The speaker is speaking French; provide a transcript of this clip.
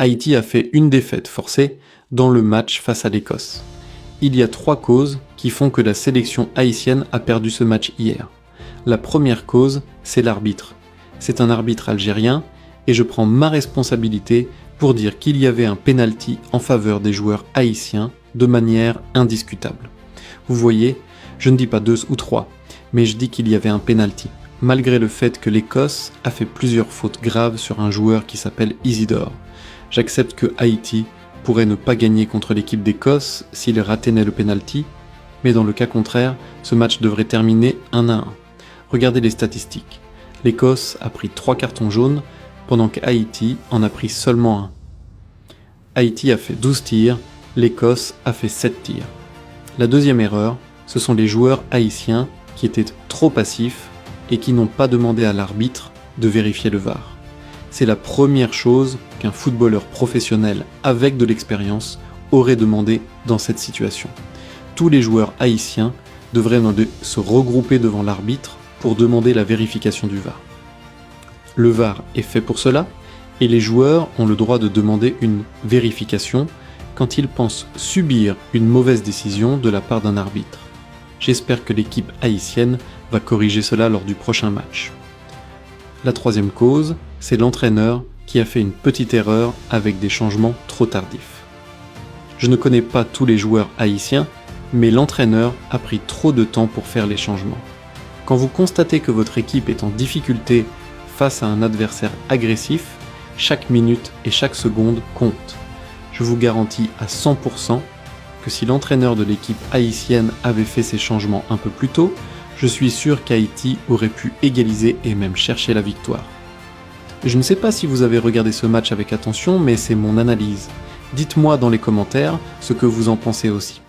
Haïti a fait une défaite forcée dans le match face à l'Écosse. Il y a 3 causes qui font que la sélection haïtienne a perdu ce match hier. La première cause, c'est l'arbitre. C'est un arbitre algérien et je prends ma responsabilité pour dire qu'il y avait un penalty en faveur des joueurs haïtiens de manière indiscutable. Vous voyez, je ne dis pas 2 ou 3, mais je dis qu'il y avait un penalty, malgré le fait que l'Écosse a fait plusieurs fautes graves sur un joueur qui s'appelle Isidore. J'accepte que Haïti pourrait ne pas gagner contre l'équipe d'Écosse s'il ratait le penalty, mais dans le cas contraire, ce match devrait terminer 1-1. Regardez les statistiques. L'Écosse a pris 3 cartons jaunes, pendant qu'Haïti en a pris seulement un. Haïti a fait 12 tirs, l'Écosse a fait 7 tirs. La deuxième erreur, ce sont les joueurs haïtiens qui étaient trop passifs et qui n'ont pas demandé à l'arbitre de vérifier le VAR. C'est la première chose qu'un footballeur professionnel avec de l'expérience aurait demandé dans cette situation. Tous les joueurs haïtiens devraient se regrouper devant l'arbitre pour demander la vérification du VAR. Le VAR est fait pour cela, et les joueurs ont le droit de demander une vérification quand ils pensent subir une mauvaise décision de la part d'un arbitre. J'espère que l'équipe haïtienne va corriger cela lors du prochain match. La troisième cause, c'est l'entraîneur qui a fait une petite erreur avec des changements trop tardifs. Je ne connais pas tous les joueurs haïtiens, mais l'entraîneur a pris trop de temps pour faire les changements. Quand vous constatez que votre équipe est en difficulté face à un adversaire agressif, chaque minute et chaque seconde compte. Je vous garantis à 100% que si l'entraîneur de l'équipe haïtienne avait fait ces changements un peu plus tôt, je suis sûr qu'Haïti aurait pu égaliser et même chercher la victoire. Je ne sais pas si vous avez regardé ce match avec attention, mais c'est mon analyse. Dites-moi dans les commentaires ce que vous en pensez aussi.